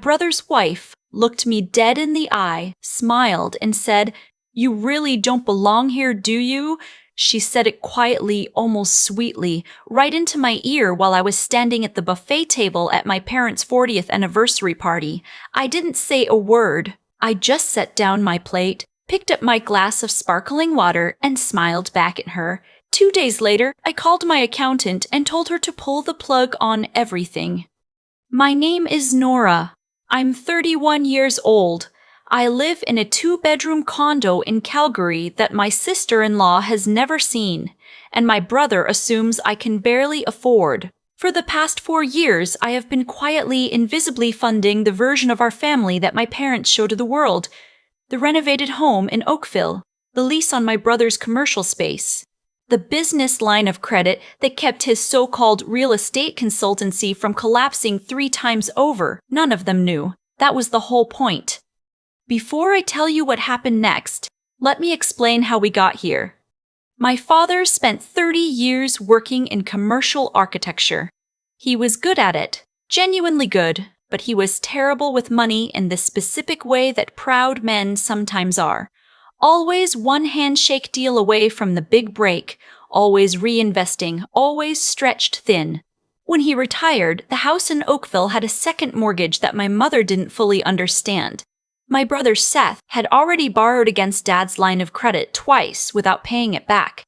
brother's wife looked me dead in the eye, smiled, and said, "You really don't belong here, do you?" She said it quietly, almost sweetly, right into my ear while I was standing at the buffet table at my parents' 40th anniversary party. I didn't say a word. I just set down my plate, picked up my glass of sparkling water, and smiled back at her. 2 days later, I called my accountant and told her to pull the plug on everything. My name is Nora. I'm 31 years old. I live in a 2-bedroom condo in Calgary that my sister-in-law has never seen, and my brother assumes I can barely afford. For the past 4 years, I have been quietly, invisibly funding the version of our family that my parents show to the world. The renovated home in Oakville, the lease on my brother's commercial space, the business line of credit that kept his so-called real estate consultancy from collapsing 3 times over. None of them knew. That was the whole point. Before I tell you what happened next, let me explain how we got here. My father spent 30 years working in commercial architecture. He was good at it, genuinely good, but he was terrible with money in the specific way that proud men sometimes are. Always one handshake deal away from the big break, always reinvesting, always stretched thin. When he retired, the house in Oakville had a second mortgage that my mother didn't fully understand. My brother Seth had already borrowed against Dad's line of credit twice without paying it back.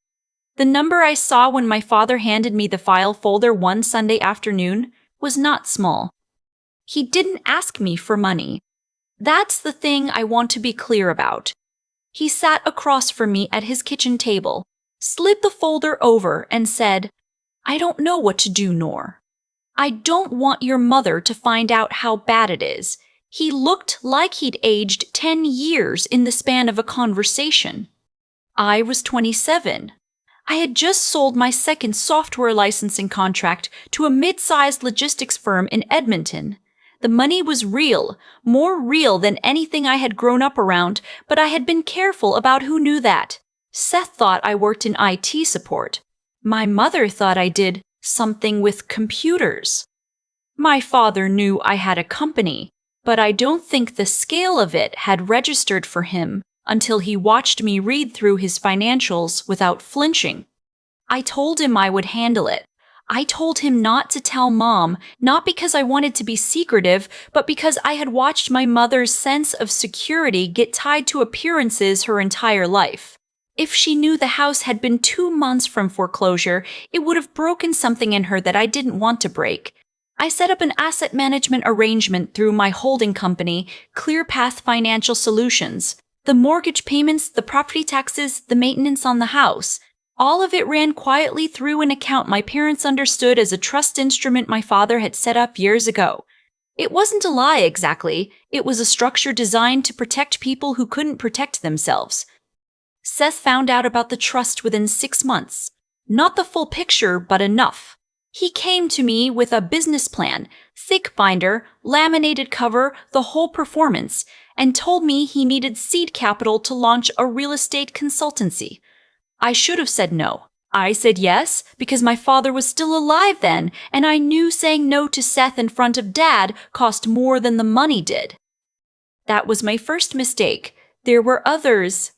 The number I saw when my father handed me the file folder one Sunday afternoon was not small. He didn't ask me for money. That's the thing I want to be clear about. He sat across from me at his kitchen table, slid the folder over, and said, "I don't know what to do, Nor. I don't want your mother to find out how bad it is." He looked like he'd aged 10 years in the span of a conversation. I was 27. I had just sold my second software licensing contract to a mid-sized logistics firm in Edmonton. The money was real, more real than anything I had grown up around, but I had been careful about who knew that. Seth thought I worked in IT support. My mother thought I did something with computers. My father knew I had a company, but I don't think the scale of it had registered for him until he watched me read through his financials without flinching. I told him I would handle it. I told him not to tell Mom, not because I wanted to be secretive, but because I had watched my mother's sense of security get tied to appearances her entire life. If she knew the house had been 2 months from foreclosure, it would have broken something in her that I didn't want to break. I set up an asset management arrangement through my holding company, ClearPath Financial Solutions. The mortgage payments, the property taxes, the maintenance on the house. All of it ran quietly through an account my parents understood as a trust instrument my father had set up years ago. It wasn't a lie exactly. It was a structure designed to protect people who couldn't protect themselves. Seth found out about the trust within 6 months. Not the full picture, but enough. He came to me with a business plan, thick binder, laminated cover, the whole performance, and told me he needed seed capital to launch a real estate consultancy. I should have said no. I said yes because my father was still alive then, and I knew saying no to Seth in front of Dad cost more than the money did. That was my first mistake. There were others.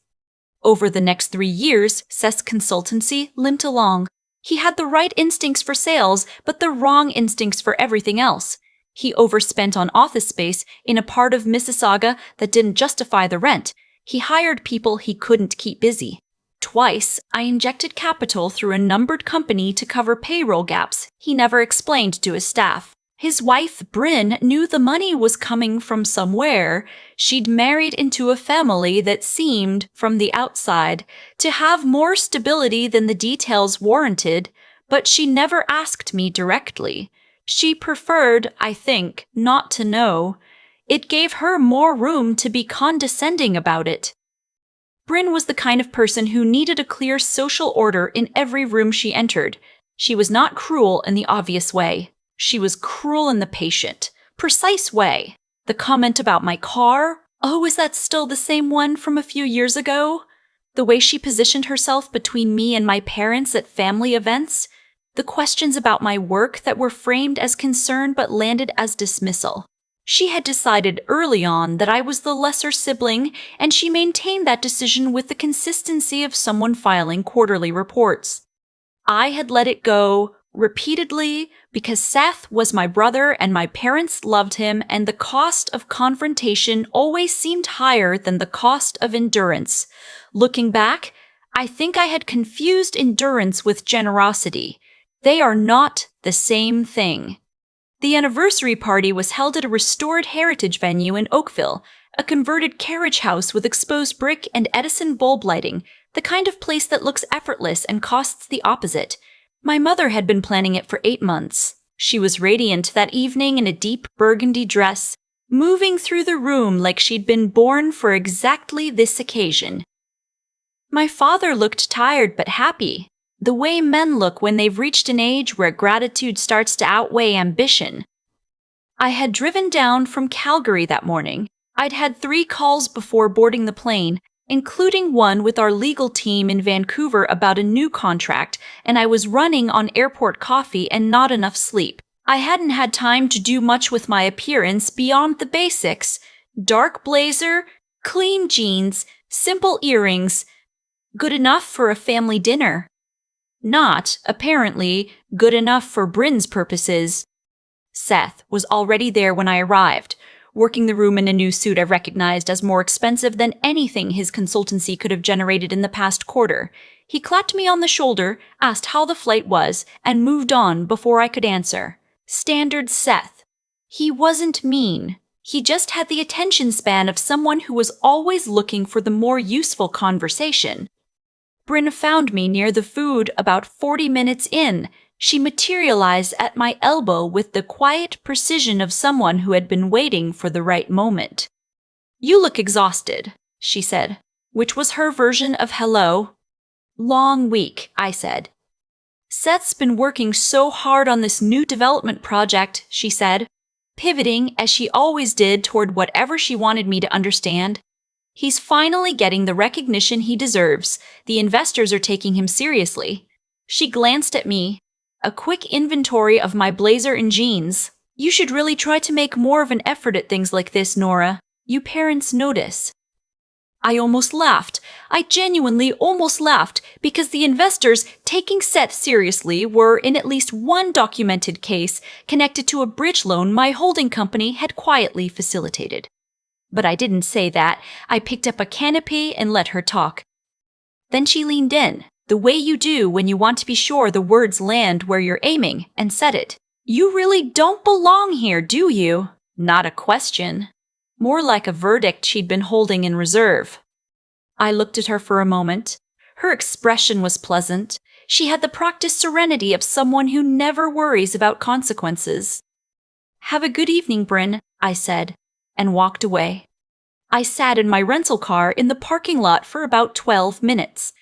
Over the next 3 years, Seth's consultancy limped along. He had the right instincts for sales, but the wrong instincts for everything else. He overspent on office space in a part of Mississauga that didn't justify the rent. He hired people he couldn't keep busy. Twice, I injected capital through a numbered company to cover payroll gaps he never explained to his staff. His wife, Bryn, knew the money was coming from somewhere. She'd married into a family that seemed, from the outside, to have more stability than the details warranted, but she never asked me directly. She preferred, I think, not to know. It gave her more room to be condescending about it. Bryn was the kind of person who needed a clear social order in every room she entered. She was not cruel in the obvious way. She was cruel in the patient, precise way. The comment about my car, oh, is that still the same one from a few years ago? The way she positioned herself between me and my parents at family events. The questions about my work that were framed as concern but landed as dismissal. She had decided early on that I was the lesser sibling, and she maintained that decision with the consistency of someone filing quarterly reports. I had let it go repeatedly because Seth was my brother and my parents loved him, and the cost of confrontation always seemed higher than the cost of endurance. Looking back, I think I had confused endurance with generosity. They are not the same thing. The anniversary party was held at a restored heritage venue in Oakville, a converted carriage house with exposed brick and Edison bulb lighting, the kind of place that looks effortless and costs the opposite. My mother had been planning it for 8 months. She was radiant that evening in a deep burgundy dress, moving through the room like she'd been born for exactly this occasion. My father looked tired but happy, the way men look when they've reached an age where gratitude starts to outweigh ambition. I had driven down from Calgary that morning. I'd had 3 calls before boarding the plane, including one with our legal team in Vancouver about a new contract, and I was running on airport coffee and not enough sleep. I hadn't had time to do much with my appearance beyond the basics: dark blazer, clean jeans, simple earrings. Good enough for a family dinner. Not, apparently, good enough for Bryn's purposes. Seth was already there when I arrived, working the room in a new suit I recognized as more expensive than anything his consultancy could have generated in the past quarter. He clapped me on the shoulder, asked how the flight was, and moved on before I could answer. Standard Seth. He wasn't mean. He just had the attention span of someone who was always looking for the more useful conversation. Bryn found me near the food about 40 minutes in. She materialized at my elbow with the quiet precision of someone who had been waiting for the right moment. "You look exhausted," she said, which was her version of hello. "Long week," I said. "Seth's been working so hard on this new development project," she said, pivoting as she always did toward whatever she wanted me to understand. "He's finally getting the recognition he deserves. The investors are taking him seriously." She glanced at me. A quick inventory of my blazer and jeans. "You should really try to make more of an effort at things like this, Nora. You parents notice." I almost laughed. I genuinely almost laughed because the investors taking Seth seriously were, in at least one documented case, connected to a bridge loan my holding company had quietly facilitated. But I didn't say that. I picked up a canapé and let her talk. Then she leaned in, the way you do when you want to be sure the words land where you're aiming, and said it. "You really don't belong here, do you?" Not a question. More like a verdict she'd been holding in reserve. I looked at her for a moment. Her expression was pleasant. She had the practiced serenity of someone who never worries about consequences. "Have a good evening, Bryn," I said, and walked away. I sat in my rental car in the parking lot for about 12 minutes.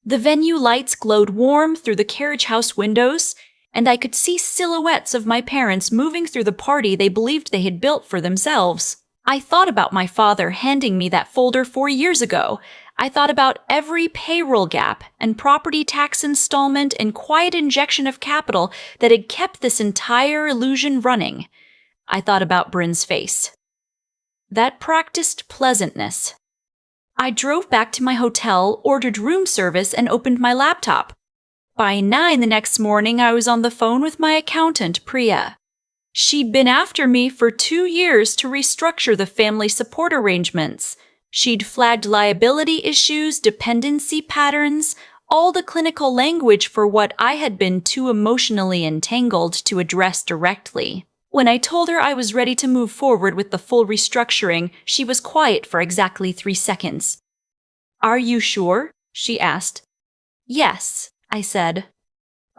The venue lights glowed warm through the carriage house windows, and I could see silhouettes of my parents moving through the party they believed they had built for themselves. I thought about my father handing me that folder 4 years ago. I thought about every payroll gap and property tax installment and quiet injection of capital that had kept this entire illusion running. I thought about Bryn's face. That practiced pleasantness. I drove back to my hotel, ordered room service, and opened my laptop. By 9 the next morning, I was on the phone with my accountant, Priya. She'd been after me for 2 years to restructure the family support arrangements. She'd flagged liability issues, dependency patterns, all the clinical language for what I had been too emotionally entangled to address directly. When I told her I was ready to move forward with the full restructuring, she was quiet for exactly 3 seconds. "Are you sure?" she asked. "Yes," I said.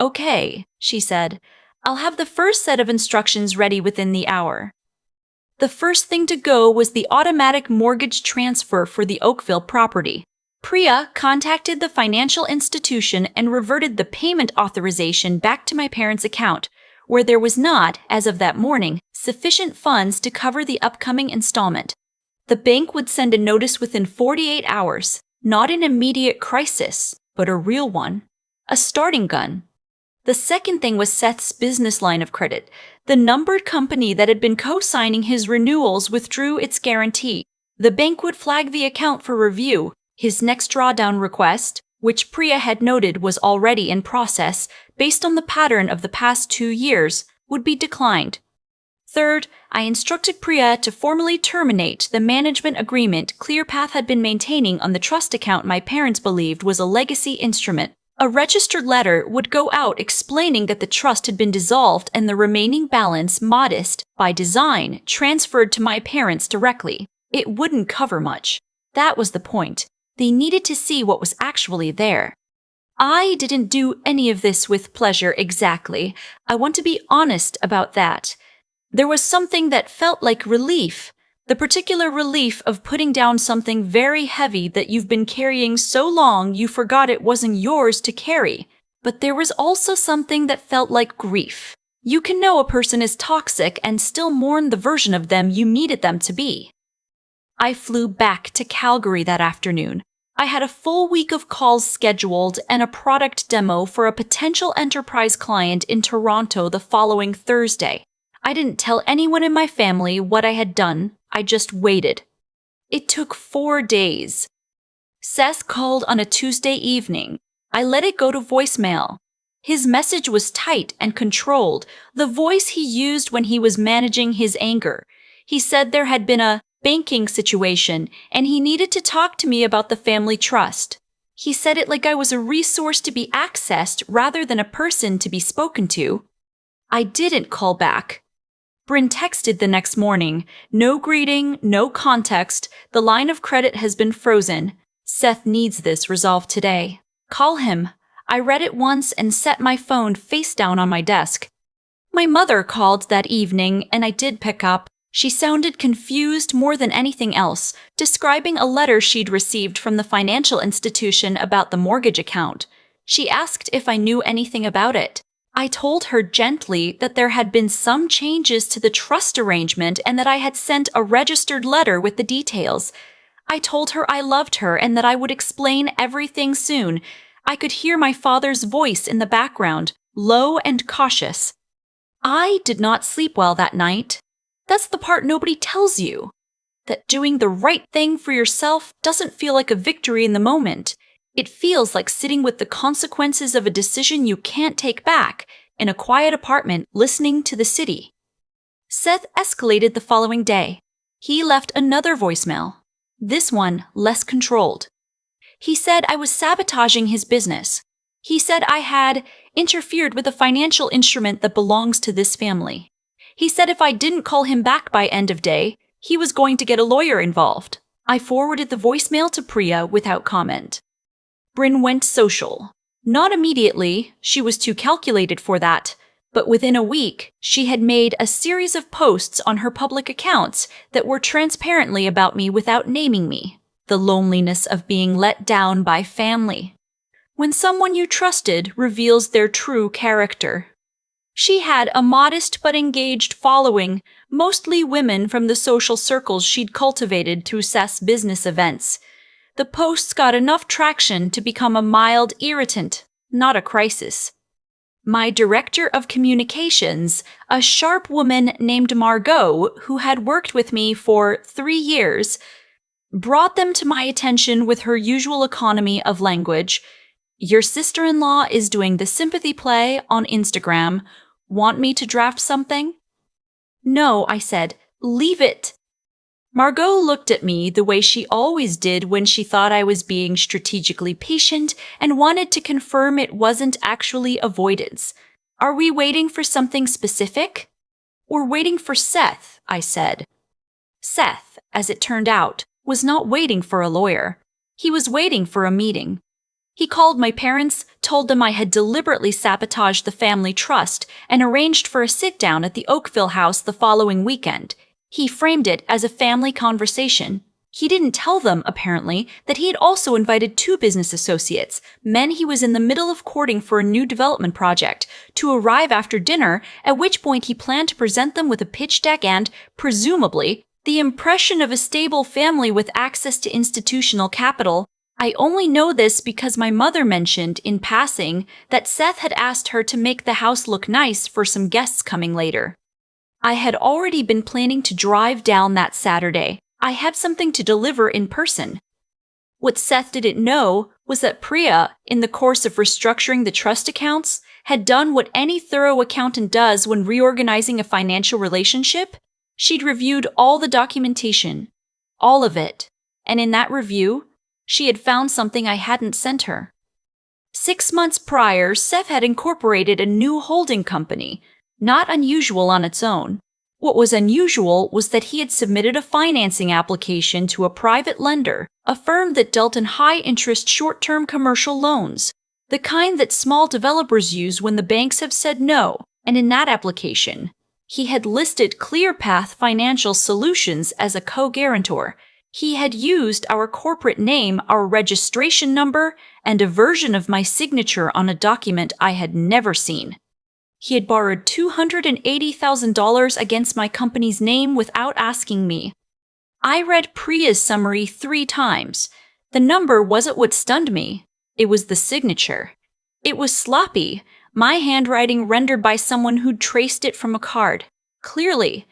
"Okay," she said. "I'll have the first set of instructions ready within the hour." The first thing to go was the automatic mortgage transfer for the Oakville property. Priya contacted the financial institution and reverted the payment authorization back to my parents' account, where there was not, as of that morning, sufficient funds to cover the upcoming installment. The bank would send a notice within 48 hours, not an immediate crisis, but a real one. A starting gun. The second thing was Seth's business line of credit. The numbered company that had been co-signing his renewals withdrew its guarantee. The bank would flag the account for review. His next drawdown request, which Priya had noted was already in process, based on the pattern of the past 2 years, would be declined. Third, I instructed Priya to formally terminate the management agreement ClearPath had been maintaining on the trust account my parents believed was a legacy instrument. A registered letter would go out explaining that the trust had been dissolved and the remaining balance, modest by design, transferred to my parents directly. It wouldn't cover much. That was the point. They needed to see what was actually there. I didn't do any of this with pleasure exactly. I want to be honest about that. There was something that felt like relief, the particular relief of putting down something very heavy that you've been carrying so long you forgot it wasn't yours to carry. But there was also something that felt like grief. You can know a person is toxic and still mourn the version of them you needed them to be. I flew back to Calgary that afternoon. I had a full week of calls scheduled and a product demo for a potential enterprise client in Toronto the following Thursday. I didn't tell anyone in my family what I had done. I just waited. It took 4 days. Seth called on a Tuesday evening. I let it go to voicemail. His message was tight and controlled, the voice he used when he was managing his anger. He said there had been a banking situation and he needed to talk to me about the family trust. He said it like I was a resource to be accessed rather than a person to be spoken to. I didn't call back. Bryn texted the next morning. No greeting, no context. The line of credit has been frozen. Seth needs this resolved today. Call him. I read it once and set my phone face down on my desk. My mother called that evening and I did pick up. She sounded confused more than anything else, describing a letter she'd received from the financial institution about the mortgage account. She asked if I knew anything about it. I told her gently that there had been some changes to the trust arrangement and that I had sent a registered letter with the details. I told her I loved her and that I would explain everything soon. I could hear my father's voice in the background, low and cautious. I did not sleep well that night. That's the part nobody tells you. That doing the right thing for yourself doesn't feel like a victory in the moment. It feels like sitting with the consequences of a decision you can't take back in a quiet apartment listening to the city. Seth escalated the following day. He left another voicemail, this one less controlled. He said I was sabotaging his business. He said I had interfered with a financial instrument that belongs to this family. He said if I didn't call him back by end of day, he was going to get a lawyer involved. I forwarded the voicemail to Priya without comment. Bryn went social. Not immediately, she was too calculated for that, but within a week, she had made a series of posts on her public accounts that were transparently about me without naming me. The loneliness of being let down by family. When someone you trusted reveals their true character. She had a modest but engaged following, mostly women from the social circles she'd cultivated through Seth's business events. The posts got enough traction to become a mild irritant, not a crisis. My director of communications, a sharp woman named Margot, who had worked with me for 3 years, brought them to my attention with her usual economy of language. Your sister-in-law is doing the sympathy play on Instagram. Want me to draft something? No, I said. Leave it. Margot looked at me the way she always did when she thought I was being strategically patient and wanted to confirm it wasn't actually avoidance. Are we waiting for something specific? We're waiting for Seth, I said. Seth, as it turned out, was not waiting for a lawyer. He was waiting for a meeting. He called my parents, told them I had deliberately sabotaged the family trust, and arranged for a sit-down at the Oakville house the following weekend. He framed it as a family conversation. He didn't tell them, apparently, that he had also invited 2 business associates, men he was in the middle of courting for a new development project, to arrive after dinner, at which point he planned to present them with a pitch deck and, presumably, the impression of a stable family with access to institutional capital. I only know this because my mother mentioned, in passing, that Seth had asked her to make the house look nice for some guests coming later. I had already been planning to drive down that Saturday. I had something to deliver in person. What Seth didn't know was that Priya, in the course of restructuring the trust accounts, had done what any thorough accountant does when reorganizing a financial relationship. She'd reviewed all the documentation, all of it, and in that review, she had found something I hadn't sent her. 6 months prior, Seth had incorporated a new holding company, not unusual on its own. What was unusual was that he had submitted a financing application to a private lender, a firm that dealt in high-interest short-term commercial loans, the kind that small developers use when the banks have said no, and in that application, he had listed ClearPath Financial Solutions as a co-guarantor. He had used our corporate name, our registration number, and a version of my signature on a document I had never seen. He had borrowed $280,000 against my company's name without asking me. I read Priya's summary 3 times. The number wasn't what stunned me. It was the signature. It was sloppy, my handwriting rendered by someone who'd traced it from a card. Clearly.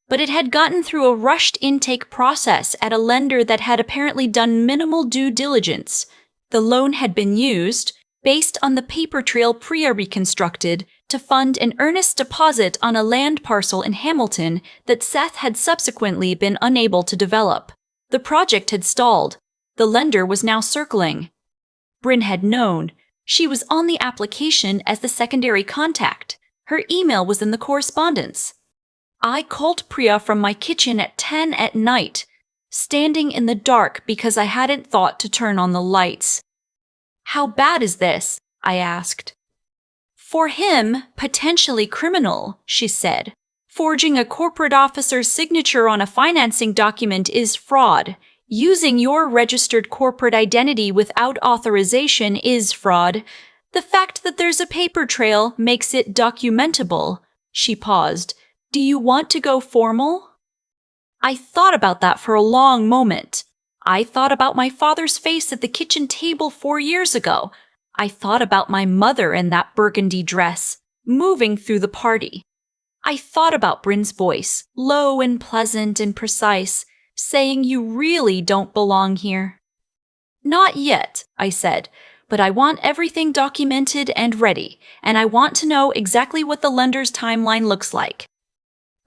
But it had gotten through a rushed intake process at a lender that had apparently done minimal due diligence. The loan had been used, based on the paper trail Priya reconstructed, to fund an earnest deposit on a land parcel in Hamilton that Seth had subsequently been unable to develop. The project had stalled. The lender was now circling. Bryn had known. She was on the application as the secondary contact. Her email was in the correspondence. I called Priya from my kitchen at 10 at night, standing in the dark because I hadn't thought to turn on the lights. "How bad is this?" I asked. "For him, potentially criminal," she said. "Forging a corporate officer's signature on a financing document is fraud. Using your registered corporate identity without authorization is fraud. The fact that there's a paper trail makes it documentable." She paused. "Do you want to go formal?" I thought about that for a long moment. I thought about my father's face at the kitchen table 4 years ago. I thought about my mother in that burgundy dress, moving through the party. I thought about Bryn's voice, low and pleasant and precise, saying you really don't belong here. "Not yet," I said, "but I want everything documented and ready, and I want to know exactly what the lender's timeline looks like."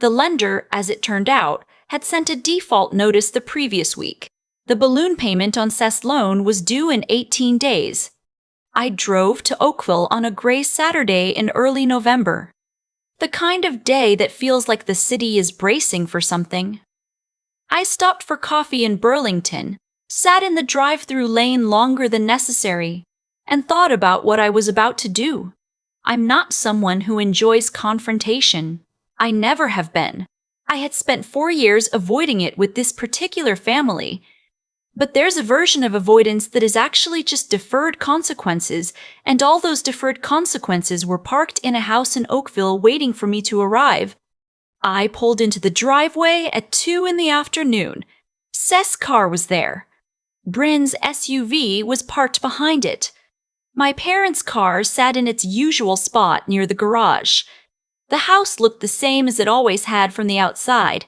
The lender, as it turned out, had sent a default notice the previous week. The balloon payment on Seth's loan was due in 18 days. I drove to Oakville on a gray Saturday in early November. The kind of day that feels like the city is bracing for something. I stopped for coffee in Burlington, sat in the drive-through lane longer than necessary, and thought about what I was about to do. I'm not someone who enjoys confrontation. I never have been. I had spent 4 years avoiding it with this particular family. But there's a version of avoidance that is actually just deferred consequences, and all those deferred consequences were parked in a house in Oakville waiting for me to arrive. I pulled into the driveway at 2 in the afternoon. Seth's car was there. Bryn's SUV was parked behind it. My parents' car sat in its usual spot near the garage. The house looked the same as it always had from the outside.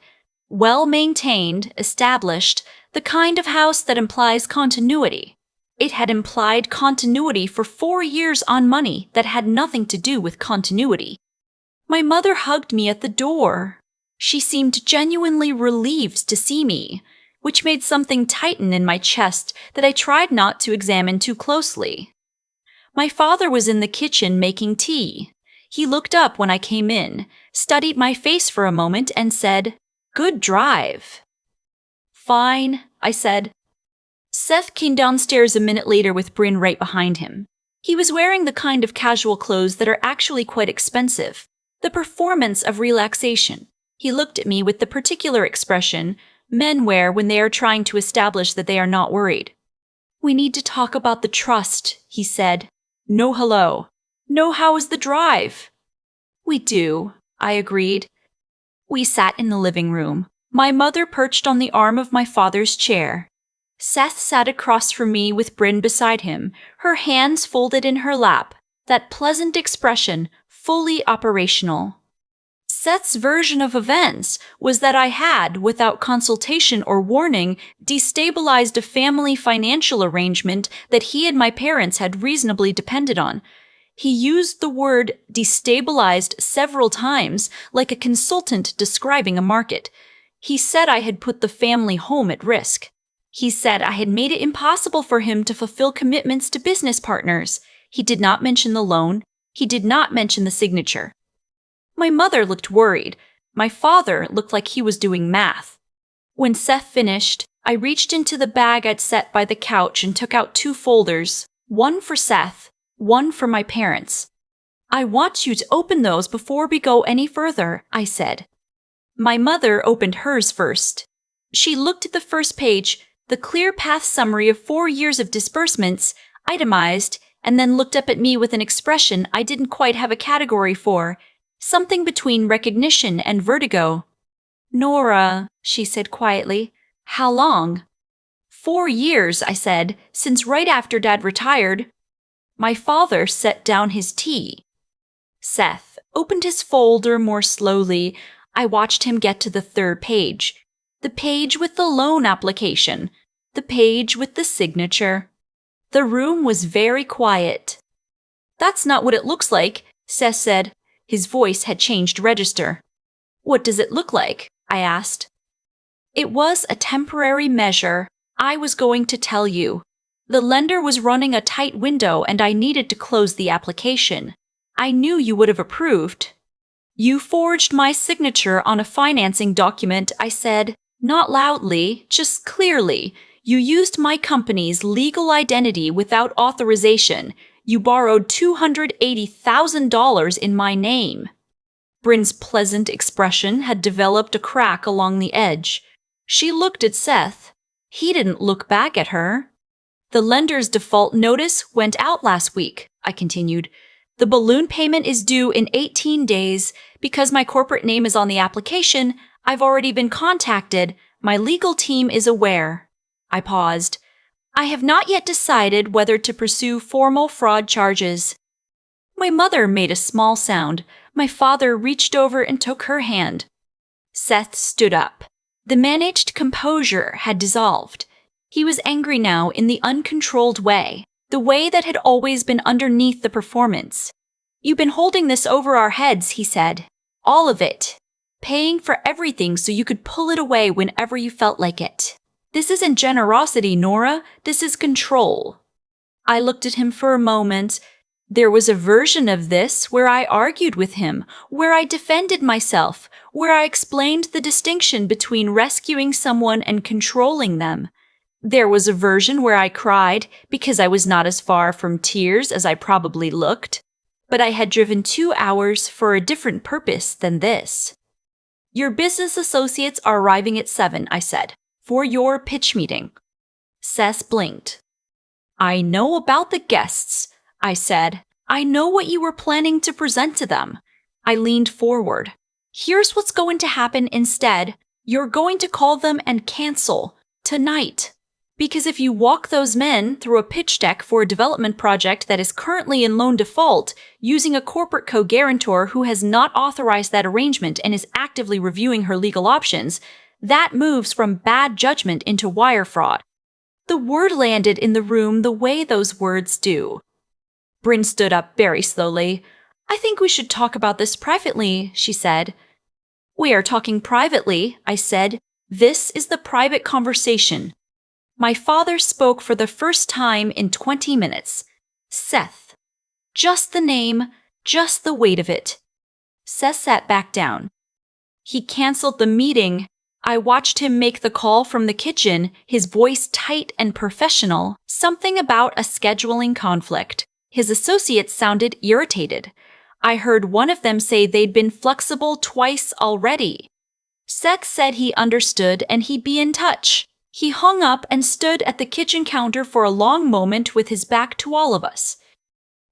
Well-maintained, established, the kind of house that implies continuity. It had implied continuity for 4 years on money that had nothing to do with continuity. My mother hugged me at the door. She seemed genuinely relieved to see me, which made something tighten in my chest that I tried not to examine too closely. My father was in the kitchen making tea. He looked up when I came in, studied my face for a moment, and said, "Good drive." "Fine," I said. Seth came downstairs a minute later with Bryn right behind him. He was wearing the kind of casual clothes that are actually quite expensive, the performance of relaxation. He looked at me with the particular expression men wear when they are trying to establish that they are not worried. "We need to talk about the trust," he said. "No hello. No how is the drive?" "We do," I agreed. We sat in the living room. My mother perched on the arm of my father's chair. Seth sat across from me with Bryn beside him, her hands folded in her lap, that pleasant expression fully operational. Seth's version of events was that I had, without consultation or warning, destabilized a family financial arrangement that he and my parents had reasonably depended on. He used the word destabilized several times, like a consultant describing a market. He said I had put the family home at risk. He said I had made it impossible for him to fulfill commitments to business partners. He did not mention the loan. He did not mention the signature. My mother looked worried. My father looked like he was doing math. When Seth finished, I reached into the bag I'd set by the couch and took out 2 folders, one for Seth, one for my parents. I want you to open those before we go any further, I said. My mother opened hers first. She looked at the first page, the clear path summary of 4 years of disbursements, itemized, and then looked up at me with an expression I didn't quite have a category for, something between recognition and vertigo. Nora, she said quietly, how long? 4 years, I said, since right after Dad retired. My father set down his tea. Seth opened his folder more slowly. I watched him get to the 3rd page. The page with the loan application. The page with the signature. The room was very quiet. That's not what it looks like, Seth said. His voice had changed register. What does it look like? I asked. It was a temporary measure. I was going to tell you. The lender was running a tight window and I needed to close the application. I knew you would have approved. You forged my signature on a financing document, I said, not loudly, just clearly. You used my company's legal identity without authorization. You borrowed $280,000 in my name. Bryn's pleasant expression had developed a crack along the edge. She looked at Seth. He didn't look back at her. The lender's default notice went out last week, I continued. The balloon payment is due in 18 days. Because my corporate name is on the application, I've already been contacted. My legal team is aware. I paused. I have not yet decided whether to pursue formal fraud charges. My mother made a small sound. My father reached over and took her hand. Seth stood up. The managed composure had dissolved. He was angry now in the uncontrolled way, the way that had always been underneath the performance. You've been holding this over our heads, he said. All of it. Paying for everything so you could pull it away whenever you felt like it. This isn't generosity, Nora. This is control. I looked at him for a moment. There was a version of this where I argued with him, where I defended myself, where I explained the distinction between rescuing someone and controlling them. There was a version where I cried because I was not as far from tears as I probably looked. But I had driven 2 hours for a different purpose than this. Your business associates are arriving at 7, I said, for your pitch meeting. Seth blinked. I know about the guests, I said. I know what you were planning to present to them. I leaned forward. Here's what's going to happen instead. You're going to call them and cancel. Tonight. Because if you walk those men through a pitch deck for a development project that is currently in loan default, using a corporate co-guarantor who has not authorized that arrangement and is actively reviewing her legal options, that moves from bad judgment into wire fraud. The word landed in the room the way those words do. Bryn stood up very slowly. I think we should talk about this privately, she said. We are talking privately, I said. This is the private conversation. My father spoke for the first time in 20 minutes. Seth. Just the name, just the weight of it. Seth sat back down. He canceled the meeting. I watched him make the call from the kitchen, his voice tight and professional, something about a scheduling conflict. His associates sounded irritated. I heard one of them say they'd been flexible twice already. Seth said he understood and he'd be in touch. He hung up and stood at the kitchen counter for a long moment with his back to all of us.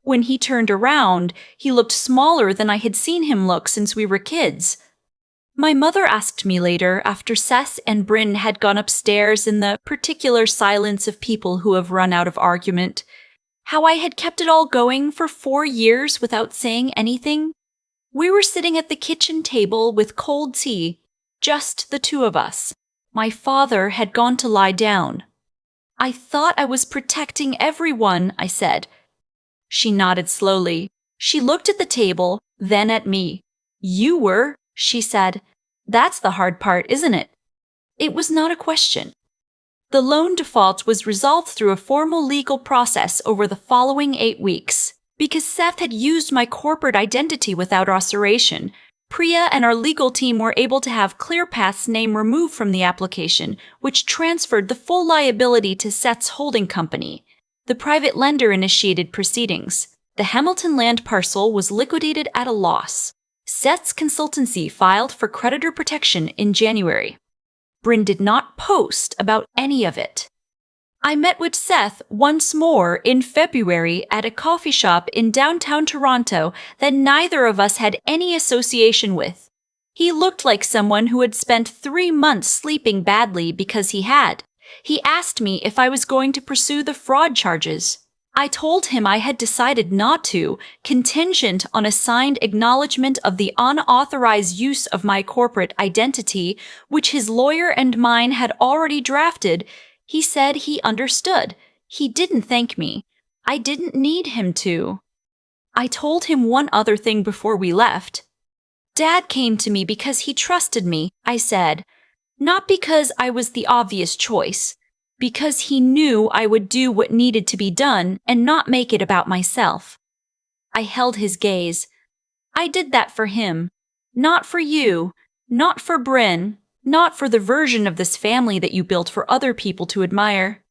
When he turned around, he looked smaller than I had seen him look since we were kids. My mother asked me later, after Seth and Bryn had gone upstairs in the particular silence of people who have run out of argument, how I had kept it all going for 4 years without saying anything. We were sitting at the kitchen table with cold tea, just the two of us. My father had gone to lie down. I thought I was protecting everyone, I said. She nodded slowly. She looked at the table, then at me. You were, she said. That's the hard part, isn't it? It was not a question. The loan default was resolved through a formal legal process over the following 8 weeks. Because Seth had used my corporate identity without authorization, Priya and our legal team were able to have ClearPath's name removed from the application, which transferred the full liability to Seth's holding company. The private lender initiated proceedings. The Hamilton land parcel was liquidated at a loss. Seth's consultancy filed for creditor protection in January. Bryn did not post about any of it. I met with Seth once more in February at a coffee shop in downtown Toronto that neither of us had any association with. He looked like someone who had spent 3 months sleeping badly because he had. He asked me if I was going to pursue the fraud charges. I told him I had decided not to, contingent on a signed acknowledgement of the unauthorized use of my corporate identity, which his lawyer and mine had already drafted. He said he understood. He didn't thank me. I didn't need him to. I told him one other thing before we left. Dad came to me because he trusted me, I said. Not because I was the obvious choice. Because he knew I would do what needed to be done and not make it about myself. I held his gaze. I did that for him. Not for you. Not for Bryn. Not for the version of this family that you built for other people to admire.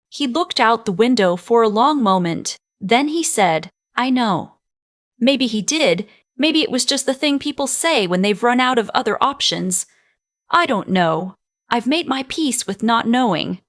He looked out the window for a long moment. Then he said, I know. Maybe he did. Maybe it was just the thing people say when they've run out of other options. I don't know. I've made my peace with not knowing.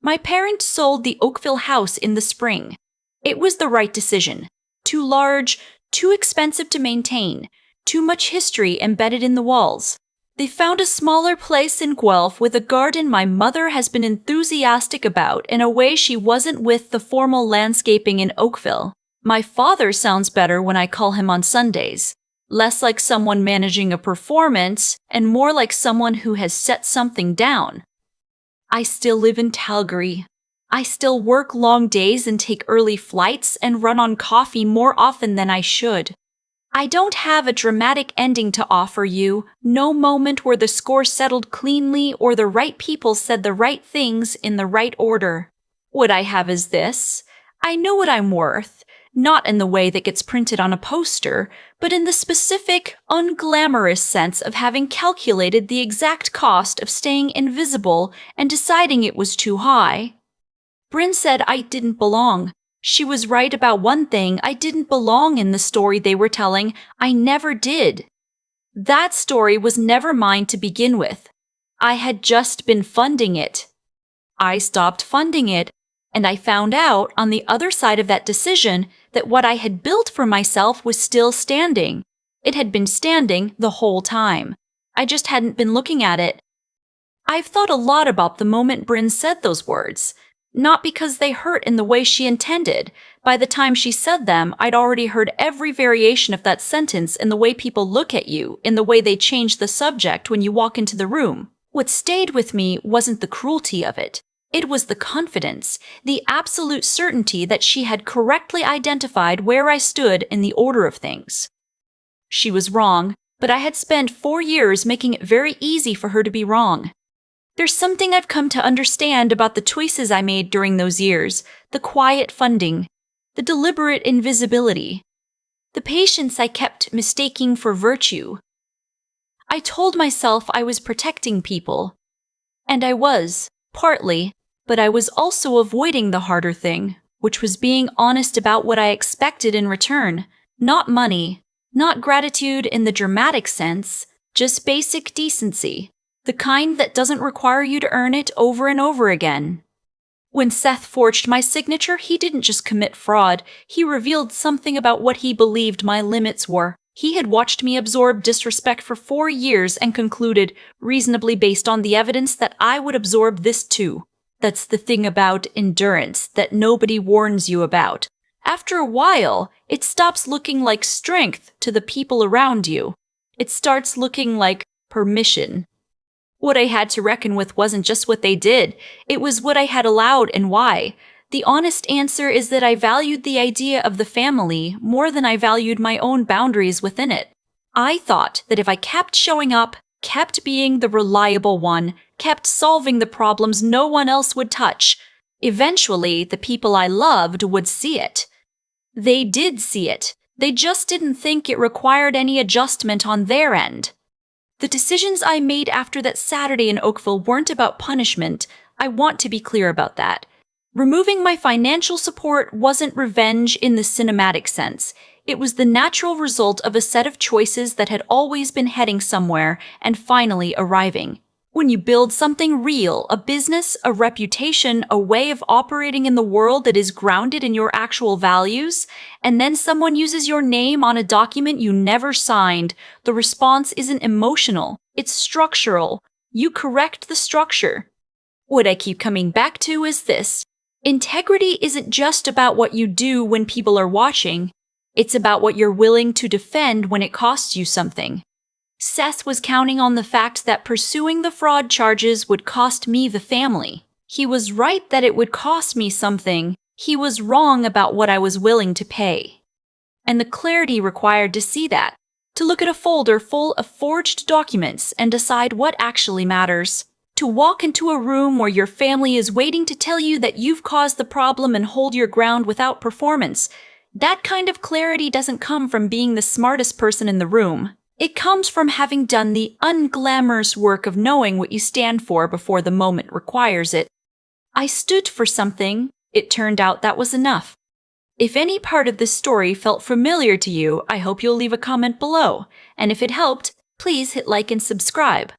My parents sold the Oakville house in the spring. It was the right decision. Too large, too expensive to maintain, too much history embedded in the walls. They found a smaller place in Guelph with a garden my mother has been enthusiastic about in a way she wasn't with the formal landscaping in Oakville. My father sounds better when I call him on Sundays. Less like someone managing a performance and more like someone who has set something down. I still live in Calgary. I still work long days and take early flights and run on coffee more often than I should. I don't have a dramatic ending to offer you, no moment where the score settled cleanly or the right people said the right things in the right order. What I have is this. I know what I'm worth, not in the way that gets printed on a poster, but in the specific, unglamorous sense of having calculated the exact cost of staying invisible and deciding it was too high. Bryn said I didn't belong. She was right about one thing. I didn't belong in the story they were telling. I never did. That story was never mine to begin with. I had just been funding it. I stopped funding it, and I found out on the other side of that decision that what I had built for myself was still standing. It had been standing the whole time. I just hadn't been looking at it. I've thought a lot about the moment Bryn said those words. Not because they hurt in the way she intended. By the time she said them, I'd already heard every variation of that sentence in the way people look at you, in the way they change the subject when you walk into the room. What stayed with me wasn't the cruelty of it. It was the confidence, the absolute certainty that she had correctly identified where I stood in the order of things. She was wrong, but I had spent 4 years making it very easy for her to be wrong. There's something I've come to understand about the choices I made during those years, the quiet funding, the deliberate invisibility, the patience I kept mistaking for virtue. I told myself I was protecting people, and I was, partly, but I was also avoiding the harder thing, which was being honest about what I expected in return, not money, not gratitude in the dramatic sense, just basic decency. The kind that doesn't require you to earn it over and over again. When Seth forged my signature, he didn't just commit fraud, he revealed something about what he believed my limits were. He had watched me absorb disrespect for 4 years and concluded, reasonably based on the evidence, that I would absorb this too. That's the thing about endurance that nobody warns you about. After a while, it stops looking like strength to the people around you. It starts looking like permission. What I had to reckon with wasn't just what they did, it was what I had allowed and why. The honest answer is that I valued the idea of the family more than I valued my own boundaries within it. I thought that if I kept showing up, kept being the reliable one, kept solving the problems no one else would touch, eventually the people I loved would see it. They did see it. They just didn't think it required any adjustment on their end. The decisions I made after that Saturday in Oakville weren't about punishment. I want to be clear about that. Removing my financial support wasn't revenge in the cinematic sense. It was the natural result of a set of choices that had always been heading somewhere and finally arriving. When you build something real, a business, a reputation, a way of operating in the world that is grounded in your actual values, and then someone uses your name on a document you never signed, the response isn't emotional, it's structural. You correct the structure. What I keep coming back to is this. Integrity isn't just about what you do when people are watching. It's about what you're willing to defend when it costs you something. Seth was counting on the fact that pursuing the fraud charges would cost me the family. He was right that it would cost me something. He was wrong about what I was willing to pay. And the clarity required to see that, to look at a folder full of forged documents and decide what actually matters. To walk into a room where your family is waiting to tell you that you've caused the problem and hold your ground without performance. That kind of clarity doesn't come from being the smartest person in the room. It comes from having done the unglamorous work of knowing what you stand for before the moment requires it. I stood for something. It turned out that was enough. If any part of this story felt familiar to you, I hope you'll leave a comment below. And if it helped, please hit like and subscribe.